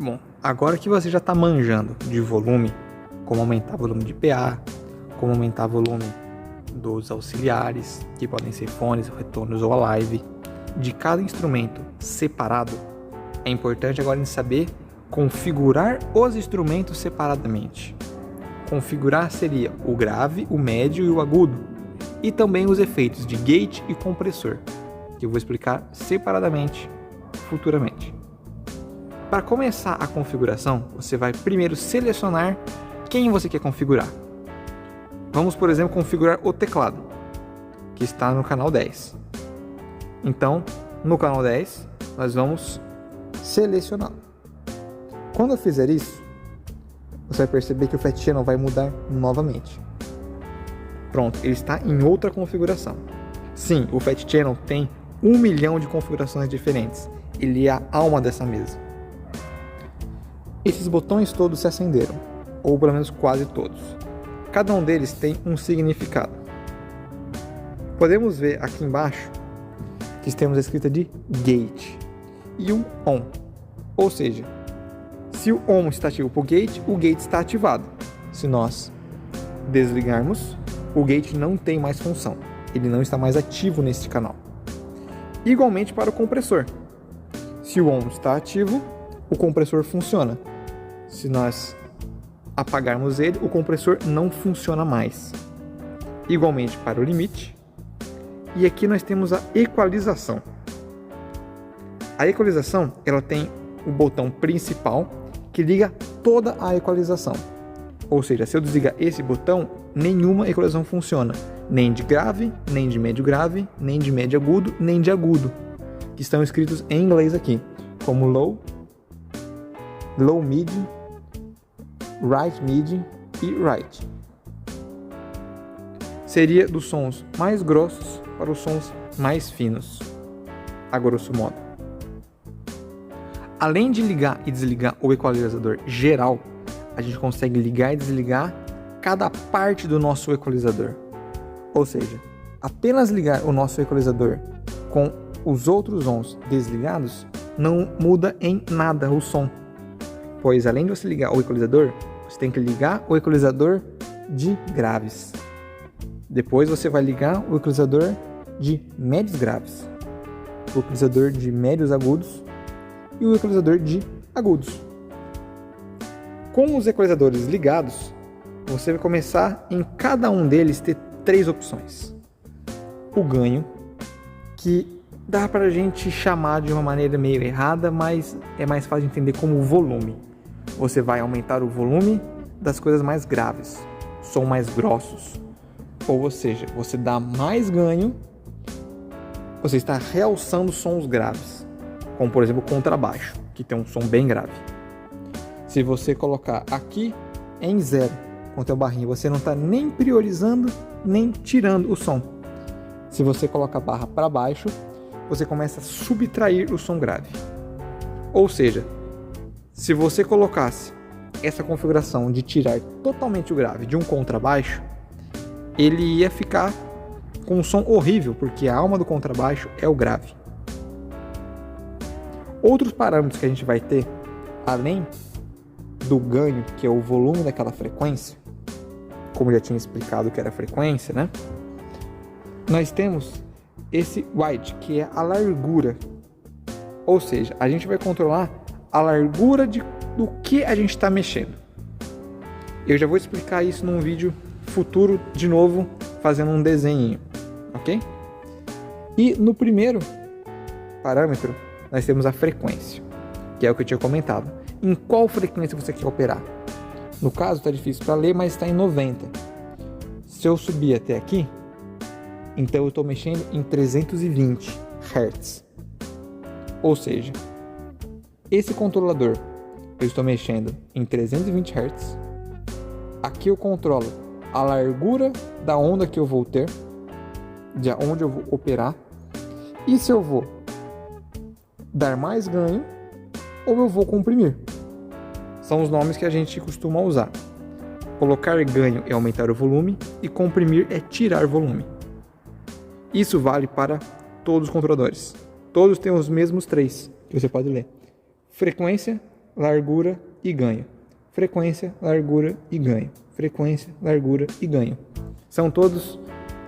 Bom, agora que você já está manjando de volume, como aumentar o volume de PA, como aumentar o volume dos auxiliares, que podem ser fones, retornos ou a live, de cada instrumento separado, é importante agora saber configurar os instrumentos separadamente. Configurar seria o grave, o médio e o agudo, e também os efeitos de gate e compressor, que eu vou explicar separadamente futuramente. Para começar a configuração, você vai primeiro selecionar quem você quer configurar. Vamos, por exemplo, configurar o teclado, que está no canal 10. Então, no canal 10, nós vamos selecioná-lo. Quando eu fizer isso, você vai perceber que o Fat Channel vai mudar novamente. Pronto, ele está em outra configuração. Sim, o Fat Channel tem 1 milhão de configurações diferentes. Ele é a alma dessa mesa. Esses botões todos se acenderam, ou pelo menos quase todos. Cada um deles tem um significado. Podemos ver aqui embaixo que temos a escrita de gate e um on. Ou seja, se o on está ativo para o gate está ativado. Se nós desligarmos, o gate não tem mais função. Ele não está mais ativo neste canal. Igualmente para o compressor. Se o on está ativo, o compressor funciona. Se nós apagarmos ele, o compressor não funciona mais. Igualmente para o limite. E aqui nós temos a equalização. A equalização, ela tem o botão principal que liga toda a equalização. Ou seja, se eu desligar esse botão, nenhuma equalização funciona. Nem de grave, nem de médio grave, nem de médio agudo, nem de agudo. Que estão escritos em inglês aqui, como low, low mid, right mid e right. Seria dos sons mais grossos para os sons mais finos, a grosso modo. Além de ligar e desligar o equalizador geral, a gente consegue ligar e desligar cada parte do nosso equalizador. Ou seja, apenas ligar o nosso equalizador com os outros sons desligados não muda em nada o som. Pois além de você ligar o equalizador, você tem que ligar o equalizador de graves. Depois você vai ligar o equalizador de médios graves, o equalizador de médios agudos e o equalizador de agudos. Com os equalizadores ligados, você vai começar em cada um deles ter 3 opções. O ganho, que dá para a gente chamar de uma maneira meio errada, mas é mais fácil de entender como volume. Você vai aumentar o volume das coisas mais graves, som mais grossos. Ou seja, você dá mais ganho, você está realçando sons graves, como por exemplo o contrabaixo, que tem um som bem grave. Se você colocar aqui em 0 com o teu barrinho, você não está nem priorizando, nem tirando o som. Se você coloca a barra para baixo, você começa a subtrair o som grave. Ou seja, se você colocasse essa configuração de tirar totalmente o grave de um contrabaixo, ele ia ficar com um som horrível, porque a alma do contrabaixo é o grave. Outros parâmetros que a gente vai ter, além do ganho, que é o volume daquela frequência, como eu já tinha explicado que era a frequência, né? Nós temos esse wide, que é a largura. Ou seja, a gente vai controlar a largura do que a gente está mexendo. Eu já vou explicar isso num vídeo futuro, de novo, fazendo um desenho, ok? E no primeiro parâmetro, nós temos a frequência, que é o que eu tinha comentado. Em qual frequência você quer operar? No caso, está difícil para ler, mas está em 90. Se eu subir até aqui, então eu estou mexendo em 320 Hz. Ou seja, esse controlador, eu estou mexendo em 320 Hz. Aqui eu controlo a largura da onda que eu vou ter, de onde eu vou operar, e se eu vou dar mais ganho ou eu vou comprimir. São os nomes que a gente costuma usar. Colocar ganho é aumentar o volume e comprimir é tirar volume. Isso vale para todos os controladores. Todos têm os mesmos 3 que você pode ler: frequência, largura e ganho. Frequência, largura e ganho. Frequência, largura e ganho. São todos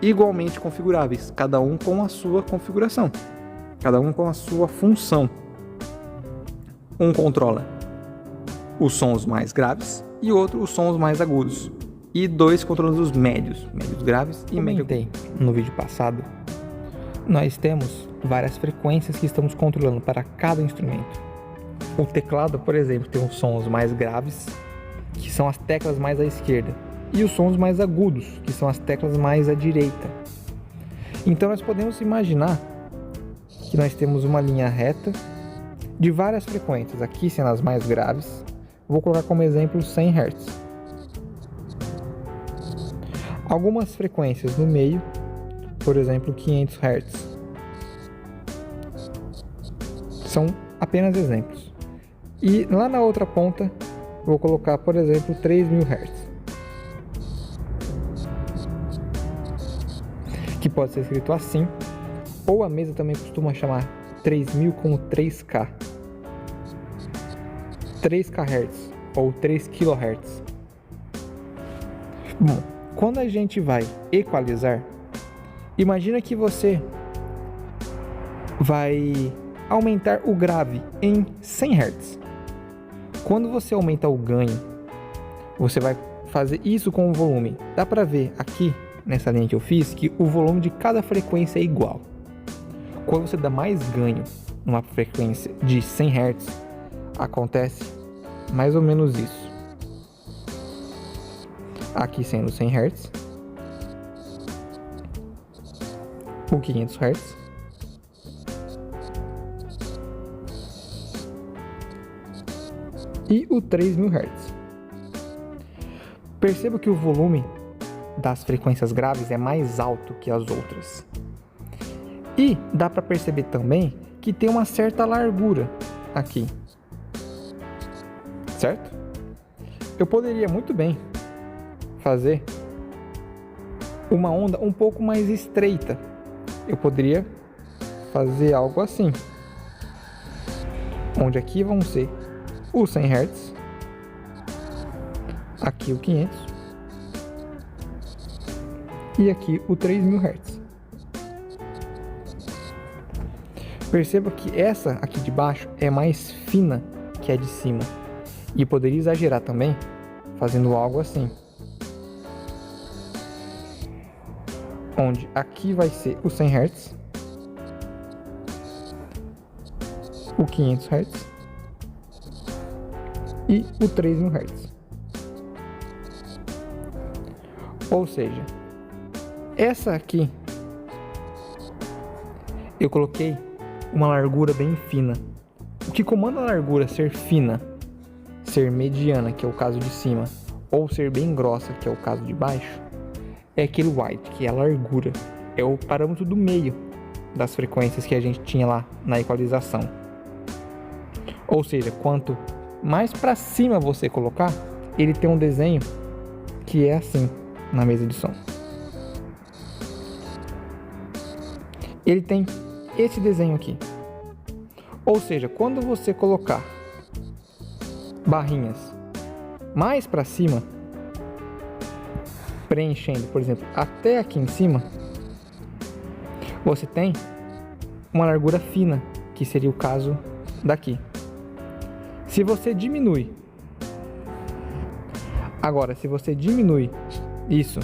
igualmente configuráveis, cada um com a sua configuração, cada um com a sua função. Um controla os sons mais graves e outro os sons mais agudos. E dois controlando os médios graves e médio agudos. No vídeo passado, nós temos várias frequências que estamos controlando para cada instrumento. O teclado, por exemplo, tem os sons mais graves, que são as teclas mais à esquerda, e os sons mais agudos, que são as teclas mais à direita. Então nós podemos imaginar que nós temos uma linha reta de várias frequências, aqui sendo as mais graves. Vou colocar como exemplo 100 Hz. Algumas frequências no meio, por exemplo 500 Hz. São apenas exemplos. E lá na outra ponta, vou colocar, por exemplo, 3000 Hz. Que pode ser escrito assim, ou a mesa também costuma chamar 3000 como 3K. 3 kHz ou 3 kHz. Bom, quando a gente vai equalizar, imagina que você vai aumentar o grave em 100 Hz. Quando você aumenta o ganho, você vai fazer isso com o volume. Dá para ver aqui nessa linha que eu fiz que o volume de cada frequência é igual. Quando você dá mais ganho numa frequência de 100 Hz, acontece mais ou menos isso. Aqui sendo 100 Hz, o 500 Hz, e o 3000 Hz. Perceba que o volume das frequências graves é mais alto que as outras. E dá para perceber também que tem uma certa largura aqui. Certo? Eu poderia muito bem fazer uma onda um pouco mais estreita. Eu poderia fazer algo assim, onde aqui vão ser o 100 Hz, aqui o 500 e aqui o 3000 Hz. Perceba que essa aqui de baixo é mais fina que a de cima. E poderia exagerar também, fazendo algo assim. Onde aqui vai ser o 100 Hz, o 500 Hz e o 3000 Hz. Ou seja, essa aqui eu coloquei uma largura bem fina. O que comanda a largura ser fina, ser mediana, que é o caso de cima, ou ser bem grossa, que é o caso de baixo, é aquele white, que é a largura. É o parâmetro do meio das frequências que a gente tinha lá na equalização. Ou seja, quanto mais para cima você colocar, ele tem um desenho que é assim na mesa de som. Ele tem esse desenho aqui. Ou seja, quando você colocar barrinhas mais para cima, preenchendo, por exemplo, até aqui em cima, você tem uma largura fina, que seria o caso daqui. Se você diminui, agora, se você diminui isso,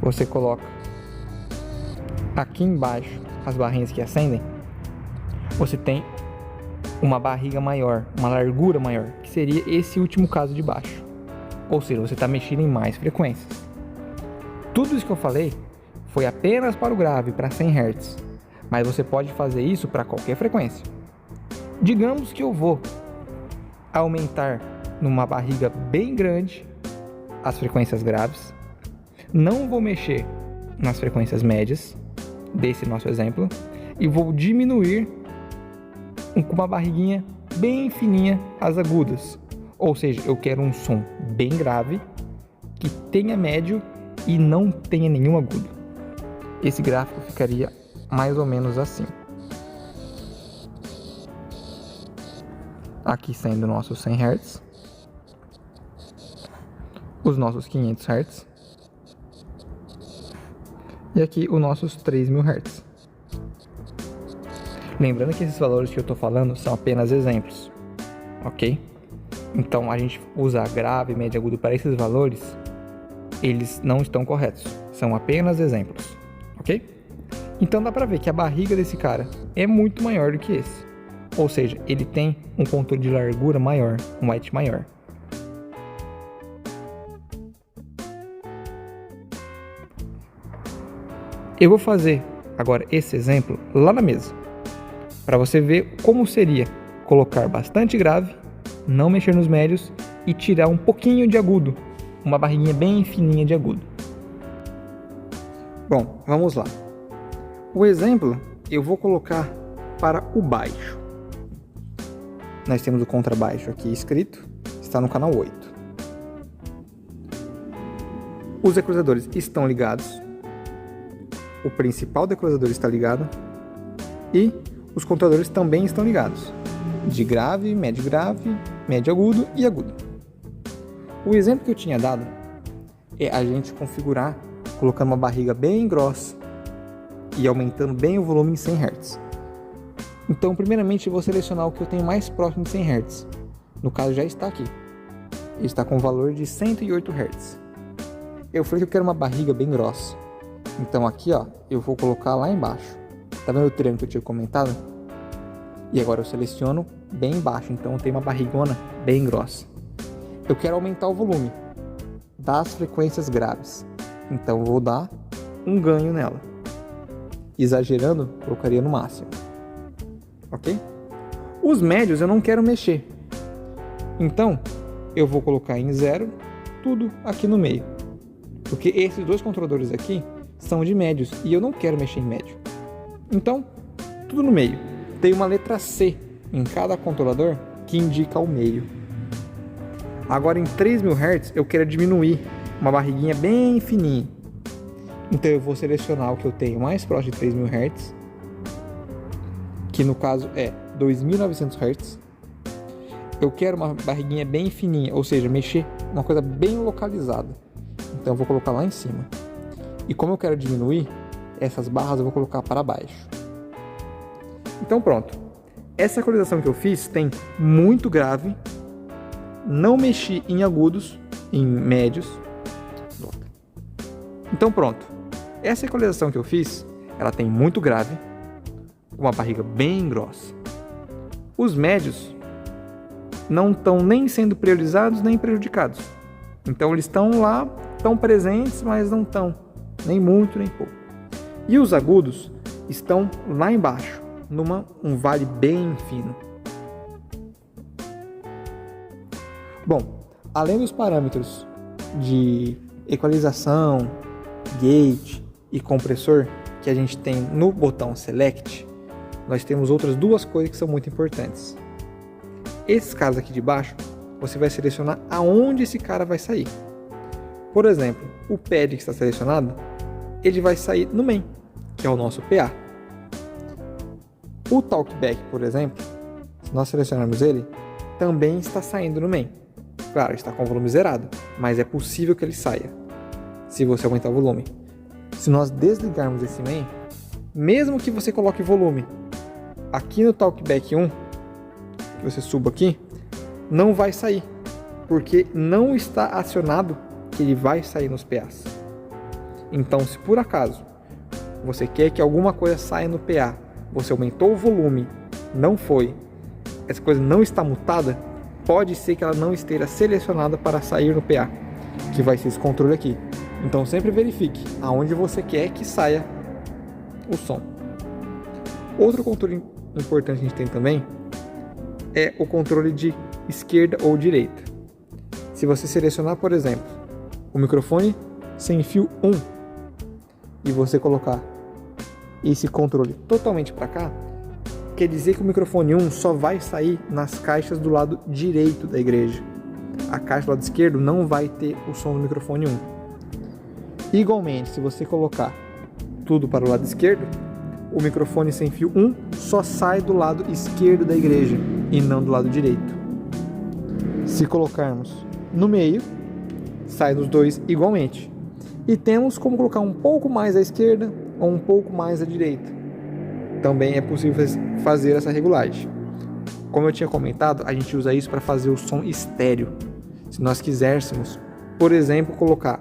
você coloca aqui embaixo as barrinhas que acendem, você tem uma barriga maior, uma largura maior, que seria esse último caso de baixo. Ou seja, você está mexendo em mais frequências. Tudo isso que eu falei foi apenas para o grave, para 100 Hz, mas você pode fazer isso para qualquer frequência. Digamos que eu vou aumentar numa barriga bem grande as frequências graves, não vou mexer nas frequências médias, desse nosso exemplo, e vou diminuir com uma barriguinha bem fininha as agudas. Ou seja, eu quero um som bem grave, que tenha médio e não tenha nenhum agudo. Esse gráfico ficaria mais ou menos assim. aqui sendo nossos 100 Hz, os nossos 500 Hz e aqui os nossos 3000 Hz. Lembrando que esses valores que eu estou falando são apenas exemplos, ok? Então a gente usar grave, médio e agudo para esses valores, eles não estão corretos, são apenas exemplos, ok? Então dá para ver que a barriga desse cara é muito maior do que esse, ou seja, ele tem um controle de largura maior, um white maior. Eu vou fazer agora esse exemplo lá na mesa, para você ver como seria colocar bastante grave, não mexer nos médios e tirar um pouquinho de agudo, uma barriguinha bem fininha de agudo. Bom, vamos lá. O exemplo eu vou colocar para o baixo. Nós temos o contrabaixo aqui escrito, está no canal 8. Os equalizadores estão ligados, o principal do equalizador está ligado e os controladores também estão ligados, de grave, médio agudo e agudo. O exemplo que eu tinha dado é a gente configurar colocando uma barriga bem grossa e aumentando bem o volume em 100 Hz. Então, primeiramente, eu vou selecionar o que eu tenho mais próximo de 100 Hz. No caso, já está aqui. Ele está com o valor de 108 Hz. Eu falei que eu quero uma barriga bem grossa. Então, aqui, ó, eu vou colocar lá embaixo. Tá vendo o triângulo que eu tinha comentado? E agora eu seleciono bem embaixo. Então, eu tenho uma barrigona bem grossa. Eu quero aumentar o volume das frequências graves. Então, eu vou dar um ganho nela. Exagerando, colocaria no máximo. Ok? Os médios eu não quero mexer. Então, eu vou colocar em 0, tudo aqui no meio. Porque esses dois controladores aqui são de médios e eu não quero mexer em médio. Então, tudo no meio. Tem uma letra C em cada controlador que indica o meio. Agora em 3000 Hz eu quero diminuir uma barriguinha bem fininha. Então eu vou selecionar o que eu tenho mais próximo de 3000 Hz, que no caso é 2900 Hz. Eu quero uma barriguinha bem fininha, ou seja, mexer uma coisa bem localizada. Então eu vou colocar lá em cima. E como eu quero diminuir, essas barras eu vou colocar para baixo. Então pronto. Essa equalização que eu fiz tem muito grave, não mexi em agudos, em médios. Então pronto. Essa equalização que eu fiz, ela tem muito grave, uma barriga bem grossa. Os médios não estão nem sendo priorizados nem prejudicados. Então eles estão lá, estão presentes, mas não estão nem muito nem pouco. E os agudos estão lá embaixo, um vale bem fino. Bom, além dos parâmetros de equalização, gate e compressor que a gente tem no botão Select, nós temos outras duas coisas que são muito importantes. Esses caras aqui de baixo, você vai selecionar aonde esse cara vai sair. Por exemplo, o pad que está selecionado, ele vai sair no main, que é o nosso PA. O talkback, por exemplo, se nós selecionarmos ele, também está saindo no main. Claro, está com o volume zerado, mas é possível que ele saia, se você aumentar o volume. Se nós desligarmos esse main, mesmo que você coloque volume aqui no talkback 1, que você suba aqui, não vai sair, porque não está acionado que ele vai sair nos PAs. Então, se por acaso você quer que alguma coisa saia no PA, você aumentou o volume, não foi, essa coisa não está mutada, pode ser que ela não esteja selecionada para sair no PA, que vai ser esse controle aqui. Então sempre verifique aonde você quer que saia o som. Outro controle importante que a gente tem também é o controle de esquerda ou direita. Se você selecionar, por exemplo, o microfone sem fio 1 e você colocar esse controle totalmente para cá, quer dizer que o microfone 1 só vai sair nas caixas do lado direito da igreja. A caixa do lado esquerdo não vai ter o som do microfone 1. Igualmente, se você colocar tudo para o lado esquerdo, o microfone sem fio 1 só sai do lado esquerdo da igreja e não do lado direito. Se colocarmos no meio, sai dos dois igualmente. E temos como colocar um pouco mais à esquerda ou um pouco mais à direita. Também é possível fazer essa regulagem. Como eu tinha comentado, a gente usa isso para fazer o som estéreo. Se nós quiséssemos, por exemplo, colocar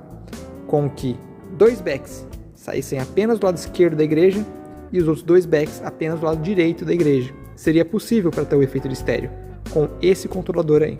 com que 2 backs saíssem apenas do lado esquerdo da igreja e os outros 2 backs apenas do lado direito da igreja, seria possível para ter o efeito de estéreo com esse controlador aí.